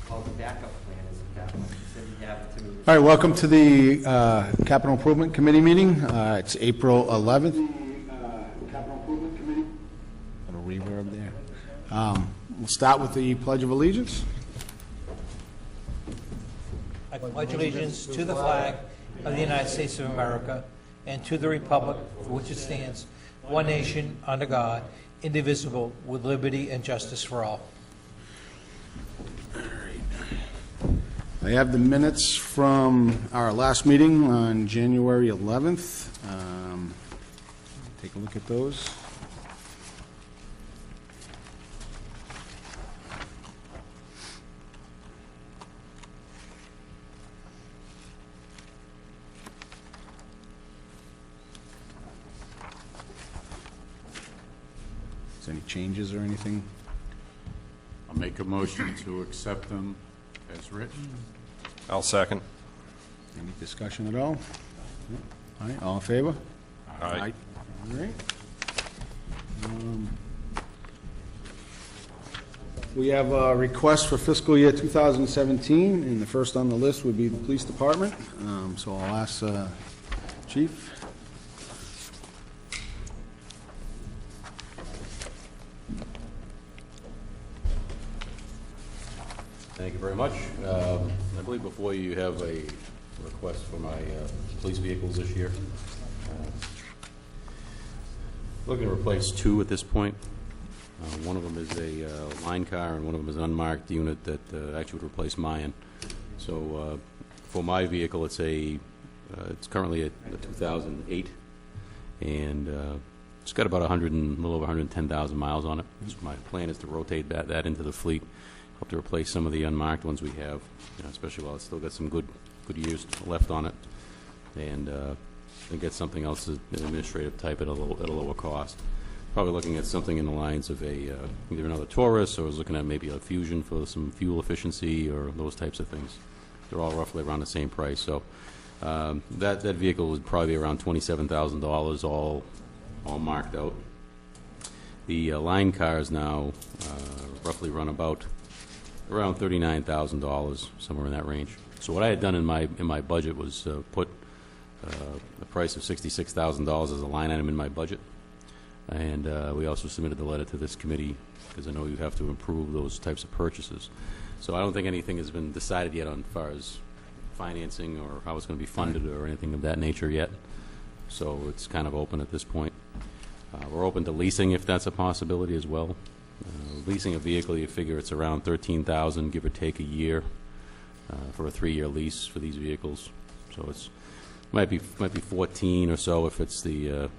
Well, the backup plan is that one. You said you have it to me. All right, welcome to the Capital Improvement Committee meeting. It's April 11th. Capital Improvement Committee. Little reverb there. We'll start with the Pledge of Allegiance. I pledge allegiance to the flag of the United States of America and to the republic for which it stands, one nation, under God, indivisible, with liberty and justice for all. I have the minutes from our last meeting on January 11th. Take a look at those. Is there any changes or anything? I'll make a motion to accept them as written. I'll second. Any discussion at all? All right, all in favor? Aye. All right. We have a request for fiscal year 2017, and the first on the list would be the police department. So I'll ask Chief. Thank you very much. I believe before you have a request for my police vehicles this year. Looking to replace two at this point. One of them is a line car and one of them is an unmarked unit that actually would replace mine. So for my vehicle, it's currently a 2008, and it's got about a little over 110,000 miles on it. So my plan is to rotate that into the fleet. Hope to replace some of the unmarked ones we have, especially while it's still got some good years left on it, and get something else, an administrative type at a lower cost. Probably looking at something in the lines of either another Taurus, or I was looking at maybe a Fusion for some fuel efficiency or those types of things. They're all roughly around the same price. So that vehicle would probably be around $27,000, all marked out. The line cars now roughly run around $39,000, somewhere in that range. So what I had done in my budget was put the price of $66,000 as a line item in my budget, and we also submitted the letter to this committee because I know you have to approve those types of purchases. So I don't think anything has been decided yet on as far as financing or how it's going to be funded or anything of that nature yet. So it's kind of open at this point. We're open to leasing if that's a possibility as well. Leasing a vehicle, you figure it's around $13,000, give or take a year, for a 3-year lease for these vehicles. So it's might be 14 or so if it's the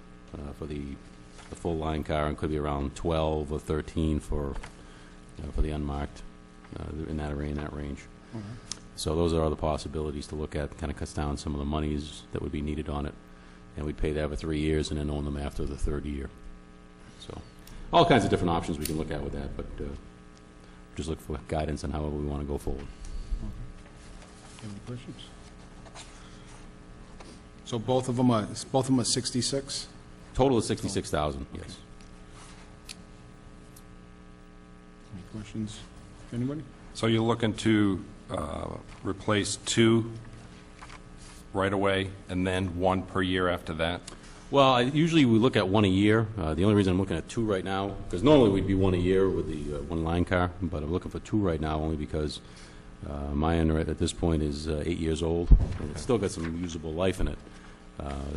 for the full line car, and could be around 12 or 13 for the unmarked in that range. Mm-hmm. So those are other possibilities to look at. Kind of cuts down some of the monies that would be needed on it, and we'd pay that for 3 years and then own them after the 3rd year. So all kinds of different options we can look at with that, but just look for guidance on however we want to go forward. Okay. Any questions? So both of them are 66? Total is $66,000. Okay. Yes. Any questions? Anybody? So you're looking to replace two right away and then one per year after that? Well, usually we look at one a year. The only reason I'm looking at two right now, because normally we'd be one a year with the one line car, but I'm looking for two right now only because mine at this point is 8 years old, and it's still got some usable life in it.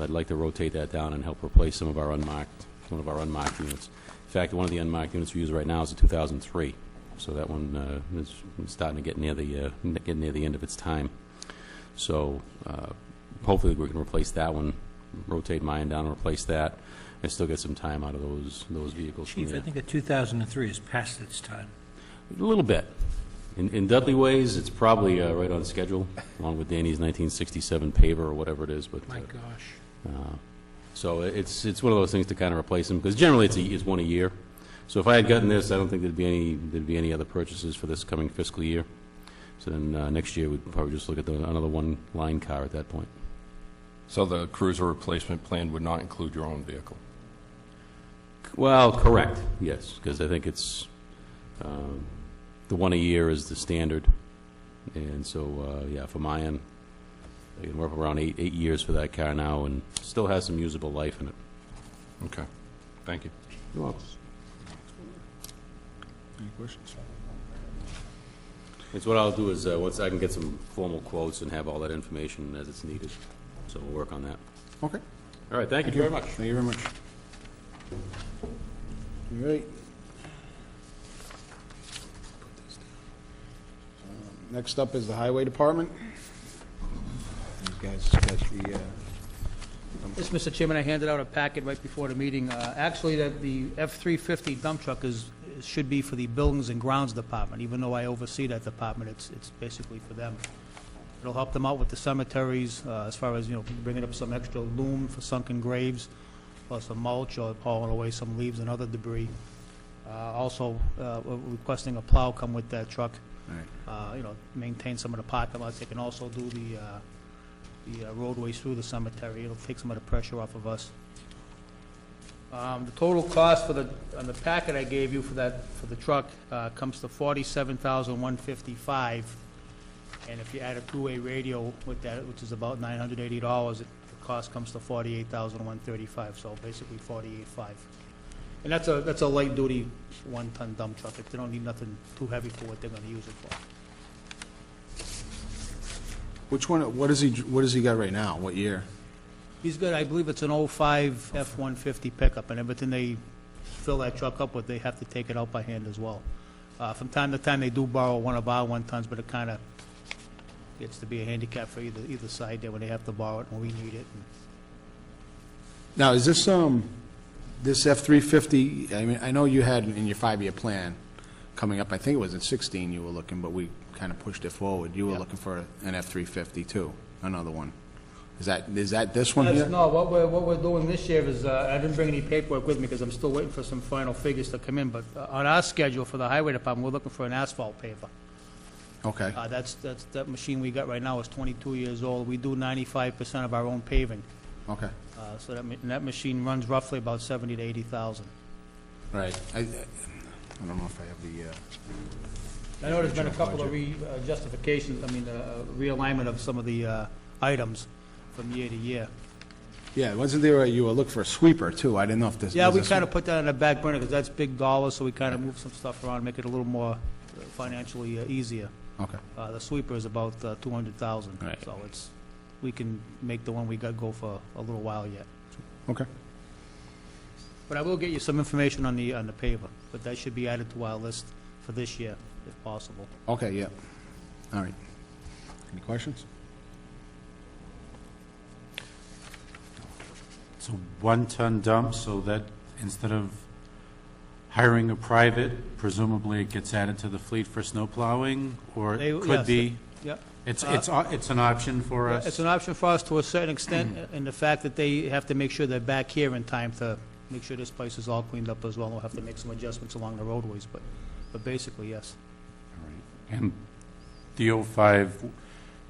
I'd like to rotate that down and help replace one of our unmarked units. In fact, one of the unmarked units we use right now is a 2003, so that one is starting to get near the end of its time. So hopefully we can replace that one. Rotate mine down and replace that, and still get some time out of those vehicles. Chief, I think a 2003 is past its time. A little bit. In Dudley ways, it's probably right on schedule, along with Danny's 1967 paver or whatever it is. But my gosh. So it's one of those things to kind of replace them, because generally it's one a year. So if I had gotten this, I don't think there'd be any other purchases for this coming fiscal year. So then next year we'd probably just look at another one line car at that point. So the cruiser replacement plan would not include your own vehicle? Well, correct, yes, because I think it's the one a year is the standard, And so, yeah, for Mayan, we're up around eight years for that car now, and still has some usable life in it. Okay, thank you. You're welcome. Any questions? It's what I'll do is, once I can get some formal quotes and have all that information as it's needed, so we'll work on that. Okay. All right, thank you very much. Thank you very much. All right. Next up is the Highway Department. You guys got the, Yes, Mr. Chairman, I handed out a packet right before the meeting. Actually, that the F-350 dump truck should be for the Buildings and Grounds Department. Even though I oversee that department, it's basically for them. It'll help them out with the cemeteries, as far as, bringing up some extra loom for sunken graves, or some mulch, or hauling away some leaves and other debris. Also, we're requesting a plow come with that truck. Maintain some of the parking lots. They can also do the roadways through the cemetery. It'll take some of the pressure off of us. The total cost on the packet I gave you for the truck comes to $47,155, and if you add a two-way radio with that, which is about $980, the cost comes to $48,135. So basically $48,500. And that's a light-duty one-ton dump truck. They don't need nothing too heavy for what they're going to use it for. which one, what does he got right now? What year? He's got, I believe it's an 05 F-150 pickup, and everything they fill that truck up with, they have to take it out by hand as well. From time to time, they do borrow one of our one-tons, but it kind of gets to be a handicap for either side there when they have to borrow it when we need it. Now, is this, this F-350, I mean, I know you had in your 5-year plan coming up, I think it was in 16 you were looking, but we kind of pushed it forward. You were looking for an F-350 too, another one. Is that this one here? No, what we're doing this year is, I didn't bring any paperwork with me because I'm still waiting for some final figures to come in, but on our schedule for the highway department, we're looking for an asphalt paver. Okay. That machine we got right now is 22 years old. We do 95% of our own paving. Okay. So that machine runs roughly about 70 to 80,000. Right. I don't know if I have the, I know there's been a couple of justifications, realignment of some of the items from year to year. yeah, wasn't there, you were looking for a sweeper too? I didn't know if this. Yeah, was we a kind of put that on the back burner because that's big dollars, so we kind of move some stuff around, make it a little more financially easier. Okay. The sweeper is about 200,000, Right. so we can make the one we got go for a little while yet. Okay. But I will get you some information on the paver, but that should be added to our list for this year, if possible. Okay, yeah. All right. Any questions? It's a one-ton dump, so that instead of hiring a private, presumably it gets added to the fleet for snow plowing, or it Yes, could be? Yeah. It's an option for us? It's an option for us to a certain extent, in the fact that they have to make sure they're back here in time to make sure this place is all cleaned up as well. We'll have to make some adjustments along the roadways, but basically, yes. All right. And the 05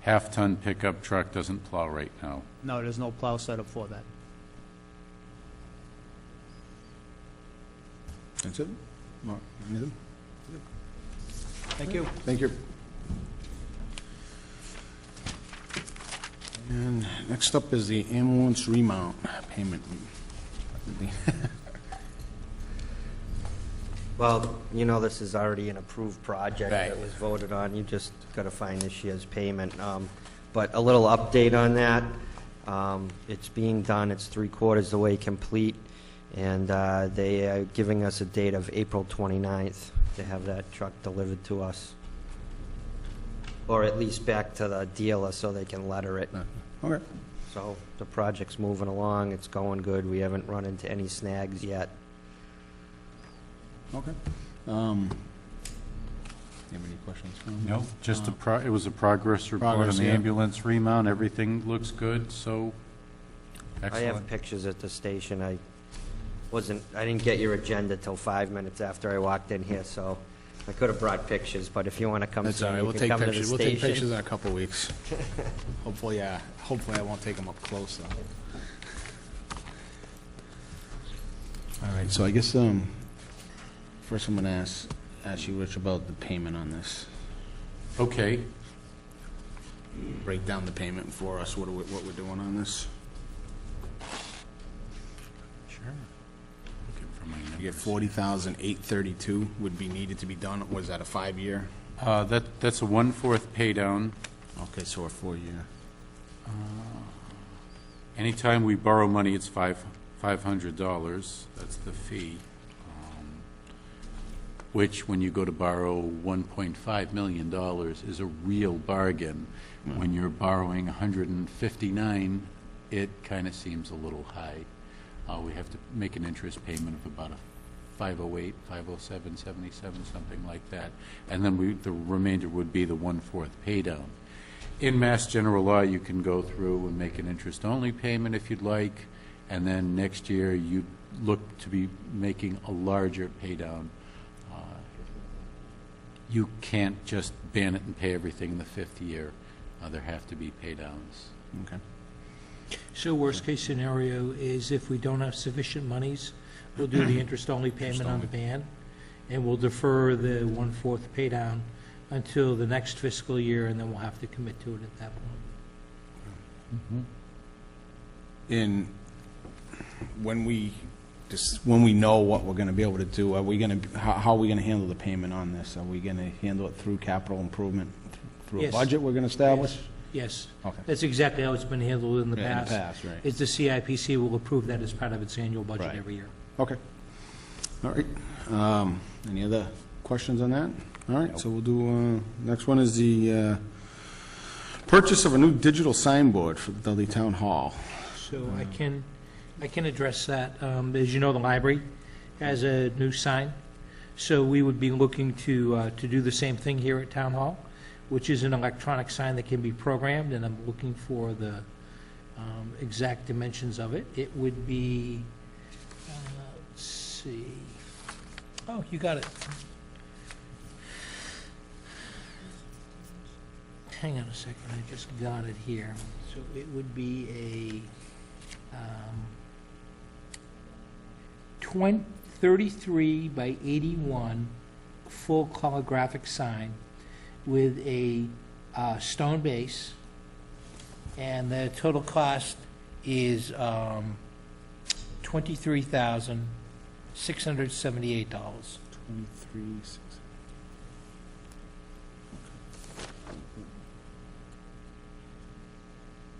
half-ton pickup truck doesn't plow right now? No, there's no plow set up for that. That's it? Mark, anything? Thank you. Thank you. And next up is the ambulance remount payment. Well, this is already an approved project Right. that was voted on. You just got to find this year's payment. But a little update on that. It's being done. It's 3/4 the way complete. And they are giving us a date of April 29th to have that truck delivered to us. Or at least back to the dealer so they can letter it. Okay. So the project's moving along. It's going good. We haven't run into any snags yet. Okay. You have any questions? No, just it was a progress report on Progress, the yeah. ambulance remount. Everything looks good, so I excellent. have pictures at the station. I didn't get your agenda till 5 minutes after I walked in here, so I could have brought pictures, but if you want to come That's see all me, right. you We'll can take come to the pictures. We'll take station. pictures in a couple weeks. Hopefully I won't take them up close, though. All right, so I guess, first I'm going to ask you, Rich, about the payment on this. Okay. break down the payment for us, what we're doing on this? Sure. Looking for my You get numbers. $40,832 would be needed to be done. Was that a 5-year? That's a 1/4 pay down. Okay, so a 4-year. Anytime we borrow money, it's $500. That's the fee. Which, when you go to borrow $1.5 million, is a real bargain. When you're borrowing 159, it kind of seems a little high. We have to make an interest payment of about a 508, 507, 77, something like that. And then the remainder would be the 1/4 pay down. In Mass General Law, you can go through and make an interest-only payment if you'd like, and then next year you look to be making a larger pay down. You can't just ban it and pay everything in the 5th year. There have to be pay downs. Okay. So worst-case scenario is if we don't have sufficient monies, we'll do the interest-only payment on the ban, and we'll defer the 1/4 pay down until the next fiscal year, and then we'll have to commit to it at that point. In, when we know what we're gonna be able to do, are we gonna, how are we gonna handle the payment on this? Are we gonna handle it through capital improvement, through a Yes. budget we're gonna establish? Yes. Okay. That's exactly how it's been handled in the Yeah, past. in the past, right. Is the CIPC will approve that as part of its annual budget Right. every year. Okay. All right. Any other questions on that? All right, so we'll do, next one is the purchase of a new digital signboard for the Dudley Town Hall. So I can address that. As you know, the library has a new sign, so we would be looking to do the same thing here at Town Hall, which is an electronic sign that can be programmed, and I'm looking for the exact dimensions of it. It would be, let's see, oh, you got it. Hang on a second, I just got it here. So it would be a 33 by 81 full color graphic sign with a stone base, and the total cost is $23,678. 23,600.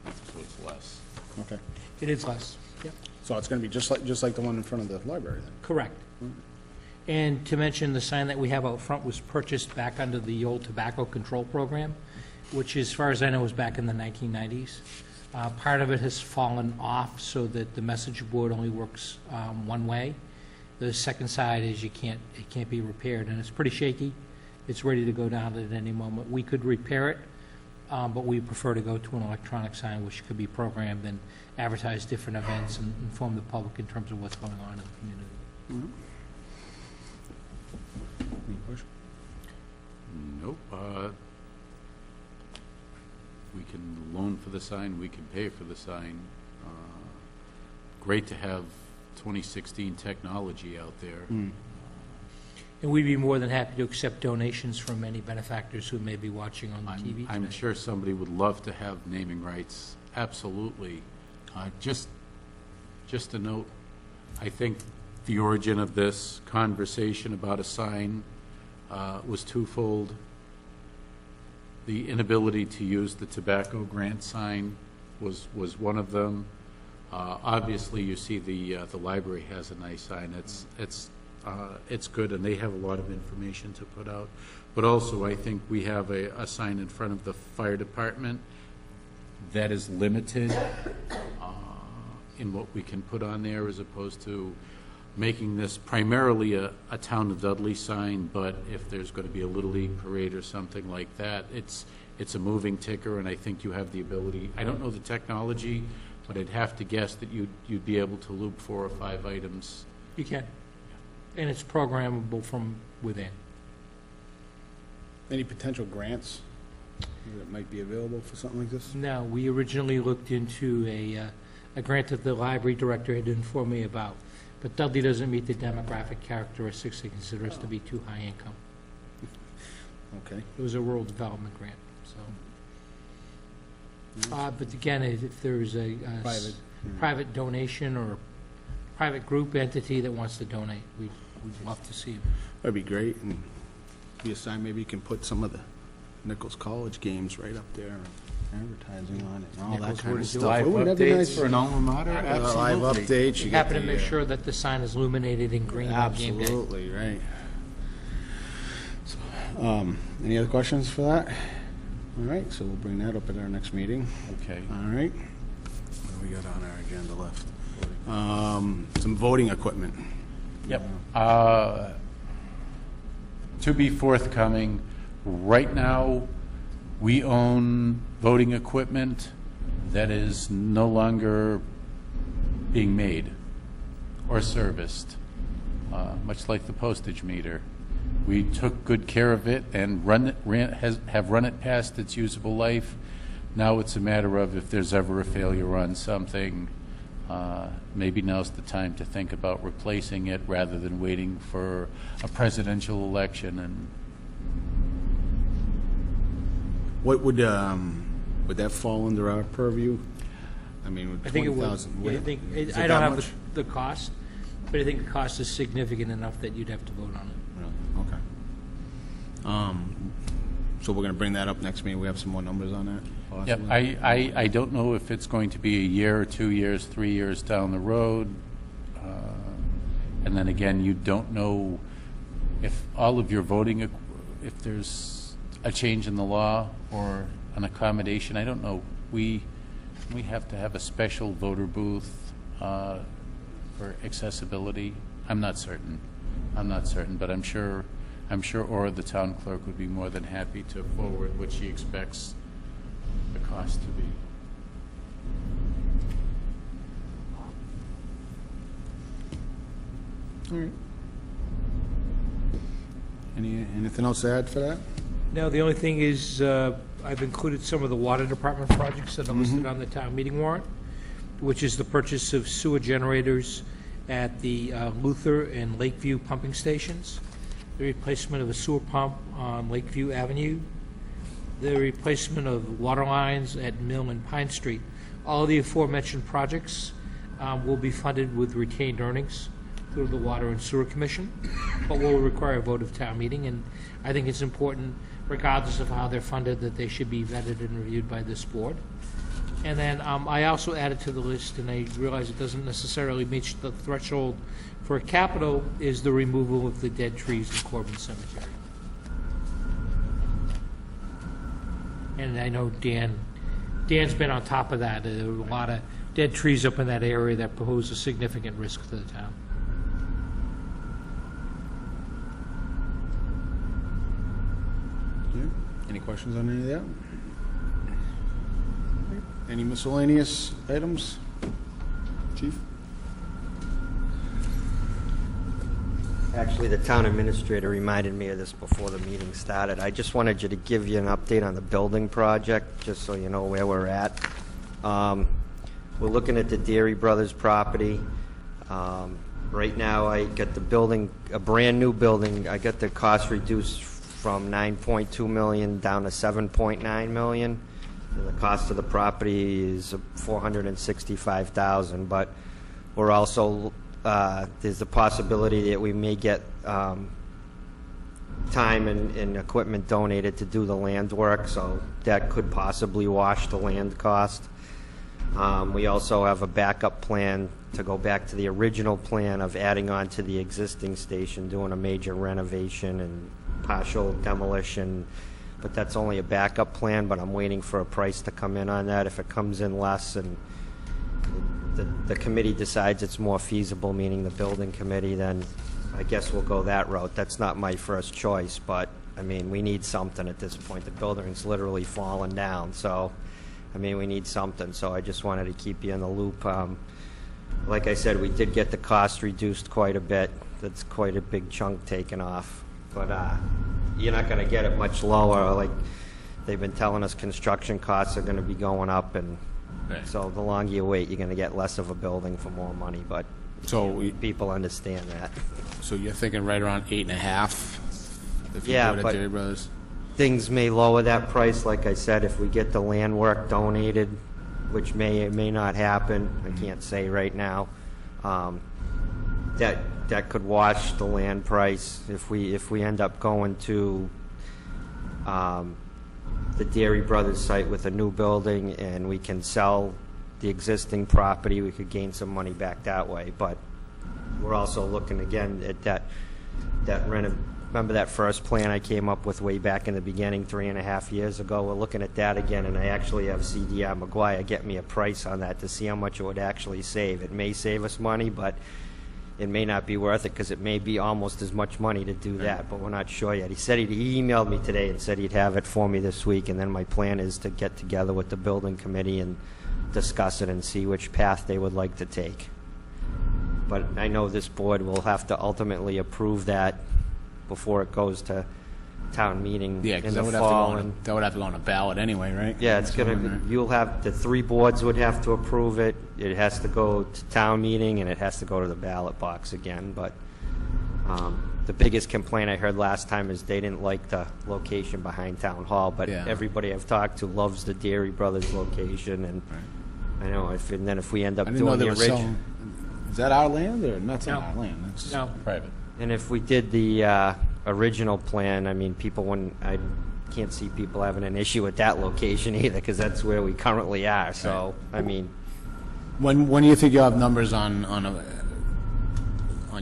So it's less. Okay. It is less. Yep. So it's gonna be just like the one in front of the library then? Correct. And to mention, the sign that we have out front was purchased back under the old tobacco control program, which, as far as I know, was back in the 1990s. Part of it has fallen off so that the message board only works one way. The second side is it can't be repaired, and it's pretty shaky. It's ready to go down at any moment. We could repair it, but we prefer to go to an electronic sign which could be programmed and advertise different events and inform the public in terms of what's going on in the community. Any question? Nope. We can loan for the sign, we can pay for the sign. Great to have 2016 technology out there. And we'd be more than happy to accept donations from any benefactors who may be watching on the TV I'm today. sure somebody would love to have naming rights, absolutely. Just a note, I think the origin of this conversation about a sign was twofold. The inability to use the tobacco grant sign was one of them. Obviously, you see the library has a nice sign. It's good, and they have a lot of information to put out. But also, I think we have a sign in front of the fire department that is limited in what we can put on there, as opposed to making this primarily a Town of Dudley sign. But if there's going to be a Little League parade or something like that, it's a moving ticker, and I think you have the ability. I don't know the technology, but I'd have to guess that you'd be able to loop 4 or 5 items. You can. And it's programmable from within. Any potential grants that might be available for something like this? Now, we originally looked into a grant that the library director had informed me about, but Dudley doesn't meet the demographic characteristics they consider us to be too high income. Okay. It was a rural development grant, so. But again, if there's a private donation or private group entity that wants to donate, we'd love to see them. That'd be great, and be a sign, maybe you can put some of the Nichols College games right up there, advertising on it, and all that Nichols kind would of do stuff. live Wouldn't that be nice updates. for an alma mater? Live updates. We You get happen to the, make sure that the sign is illuminated in green on game day. Absolutely, right. So, any other questions for that? All right, so we'll bring that up at our next meeting. Okay. All right. What do we got on our agenda left? Some voting equipment. Yep. To be forthcoming, right now, we own voting equipment that is no longer being made or serviced, much like the postage meter. We took good care of it and have run it past its usable life. Now it's a matter of if there's ever a failure on something, maybe now's the time to think about replacing it rather than waiting for a presidential election. And What would that fall under our purview? I mean, with I think it would. 20,000, Yeah, is it I that don't have much? the cost, but I think the cost is significant enough that you'd have to vote on it. Really? Okay. So we're going to bring that up next meeting. We have some more numbers on that? yep, possibly? I don't know if it's going to be a year or 2 years, 3 years down the road. And then again, you don't know if all of your voting, if there's a change in the law or an accommodation. I don't know. We have to have a special voter booth for accessibility. I'm not certain, but I'm sure Ora, the town clerk, would be more than happy to forward what she expects the cost to be. All right. Anything else to add for that? No, the only thing is, I've included some of the water department projects that are listed on the town meeting warrant, which is the purchase of sewer generators at the Luther and Lakeview pumping stations, the replacement of a sewer pump on Lakeview Avenue, the replacement of water lines at Mill and Pine Street. All of the aforementioned projects will be funded with retained earnings through the Water and Sewer Commission, but will require a vote of town meeting, and I think it's important, regardless of how they're funded, that they should be vetted and reviewed by this board. And then I also added to the list, and I realize it doesn't necessarily meet the threshold for a capital, is the removal of the dead trees in Corbin Cemetery. And I know Dan's been on top of that. There are a lot of dead trees up in that area that pose a significant risk to the town. Yeah. Any questions on any of that? Any miscellaneous items? Chief? Actually, the town administrator reminded me of this before the meeting started. I just wanted you to give you an update on the building project, just so you know where we're at. We're looking at the Dairy Brothers property. Right now, I got the building, a brand-new building, I got the cost reduced from $9.2 million down to $7.9 million. And the cost of the property is $465,000, but we're also there's the possibility that we may get time and equipment donated to do the land work, so that could possibly wash the land cost. We also have a backup plan to go back to the original plan of adding on to the existing station, doing a major renovation and partial demolition, but that's only a backup plan, but I'm waiting for a price to come in on that. If it comes in less and the committee decides it's more feasible, meaning the building committee, then I guess we'll go that route. That's not my first choice, but, I mean, we need something at this point. The building's literally fallen down, so, I mean, we need something. So I just wanted to keep you in the loop. Like I said, we did get the cost reduced quite a bit. That's quite a big chunk taken off. But you're not going to get it much lower. Like, they've been telling us construction costs are going to be going up, and so the longer you wait, you're going to get less of a building for more money, but people understand that. So you're thinking right around 8.5? If you Yeah, do it at but Dairy Brothers? things may lower that price. Like I said, if we get the land work donated, which may or may not happen, I can't say right now, that could wash the land price. If we end up going to the Dairy Brothers site with a new building and we can sell the existing property, we could gain some money back that way. But we're also looking again at that remember that first plan I came up with way back in the beginning 3.5 years ago? We're looking at that again, and I actually have CDR McGuire get me a price on that to see how much it would actually save. It may save us money, but it may not be worth it because it may be almost as much money to do that, but we're not sure yet. He said he emailed me today and said he'd have it for me this week, and then my plan is to get together with the building committee and discuss it and see which path they would like to take. But I know this board will have to ultimately approve that before it goes to town meeting Yeah, in because the that fall. would have to go on a ballot anyway, right? Yeah, it's gonna, you'll have, the 3 boards would have to approve it. It has to go to town meeting, and it has to go to the ballot box again. But the biggest complaint I heard last time is they didn't like the location behind Town Hall, but Yeah. everybody I've talked to loves the Dairy Brothers location, and I know, and then if we end up I didn't know doing the there was original... some, is that our land, or that's not No. our land? That's No. private. And if we did the original plan, I mean, people wouldn't, I can't see people having an issue with that location either, because that's where we currently are, so, I mean, When do you think you'll have numbers on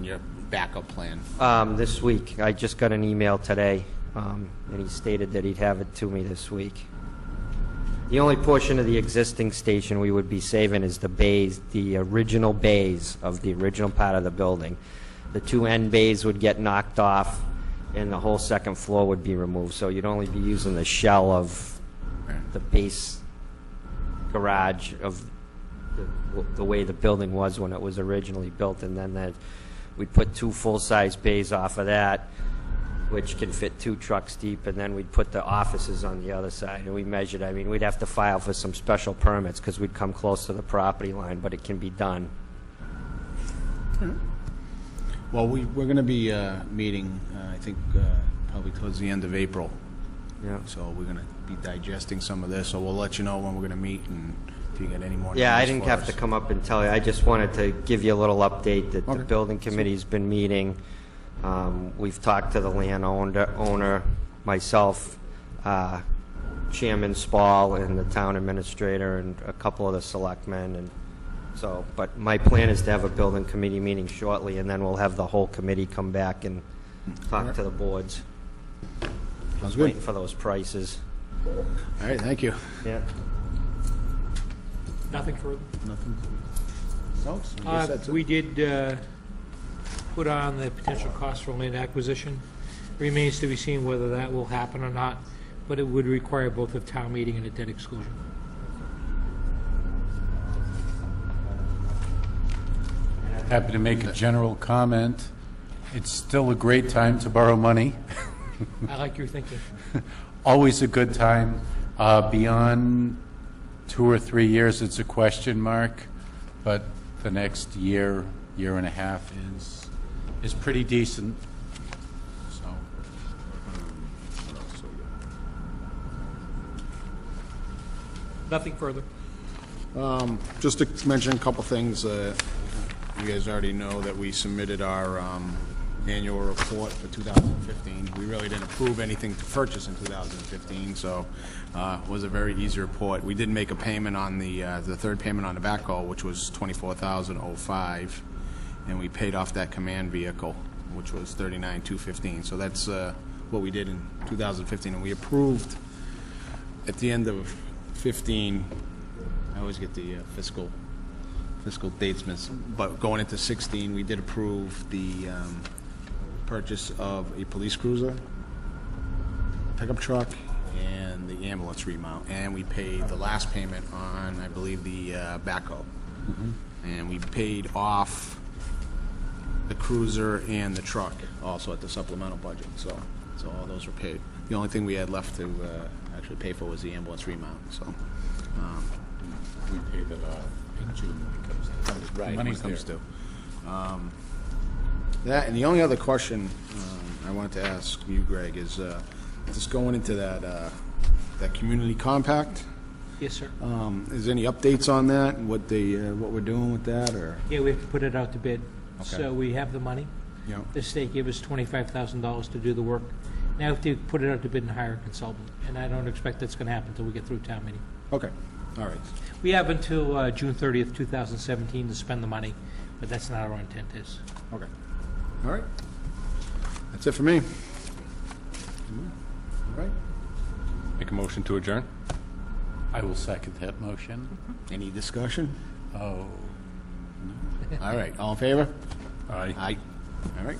your backup plan? this week. I just got an email today, and he stated that he'd have it to me this week. The only portion of the existing station we would be saving is the bays, the original bays of the original part of the building. The 2 end bays would get knocked off, and the whole second floor would be removed. So you'd only be using the shell of the base garage of the way the building was when it was originally built, and then we'd put 2 full-size bays off of that, which can fit 2 trucks deep, and then we'd put the offices on the other side. And we measured, I mean, we'd have to file for some special permits because we'd come close to the property line, but it can be done. Well, we're going to be meeting, I think, probably towards the end of April. Yeah. So we're going to be digesting some of this, so we'll let you know when we're going to meet and if you get any more. Yeah, I numbers didn't for have us. to come up and tell you. I just wanted to give you a little update that the Okay. building committee's been meeting. We've talked to the landowner, myself, Chairman Spall, and the town administrator, and a couple of the selectmen, and so, but my plan is to have a building committee meeting shortly, and then we'll have the whole committee come back and talk to the boards. Sounds Waiting good. for those prices. All right, thank you. Yeah. Nothing further. Nothing else? I guess that's it. We did put on the potential cost for land acquisition. Remains to be seen whether that will happen or not, but it would require both a town meeting and a debt exclusion. Happy to make a general comment. It's still a great time to borrow money. I like your thinking. Always a good time. Beyond 2 or 3 years, it's a question mark, but the next year and a half is pretty decent. So, Nothing further. Just to mention a couple things, you guys already know that we submitted our annual report for 2015. We really didn't approve anything to purchase in 2015, so it was a very easy report. We did make a payment on the third payment on the backhoe, which was $24,005, and we paid off that command vehicle, which was $39,215. So that's what we did in 2015, and we approved at the end of 15. I always get the fiscal dates missed, but going into 16, we did approve the purchase of a police cruiser, pickup truck, and the ambulance remount, and we paid the last payment on, I believe, the backhoe. And we paid off the cruiser and the truck also at the supplemental budget, so all those were paid. The only thing we had left to actually pay for was the ambulance remount, so. we pay that in June when it comes to Right, when money's it comes there. to. That, and the only other question I wanted to ask you, Greg, is just going into that community compact. Yes, sir. Is there any updates on that, and what we're doing with that, or? Yeah, we have to put it out to bid. Okay. So we have the money. Yeah. The state gave us $25,000 to do the work. Now we have to put it out to bid and hire a consultant, and I don't expect that's going to happen until we get through town meeting. Okay, all right. We have until June 30th, 2017 to spend the money, but that's not our intent is. Okay. All right. That's it for me. All right. Make a motion to adjourn? I will second that motion. Any discussion? Oh. All right, all in favor? Aye. Aye. All right.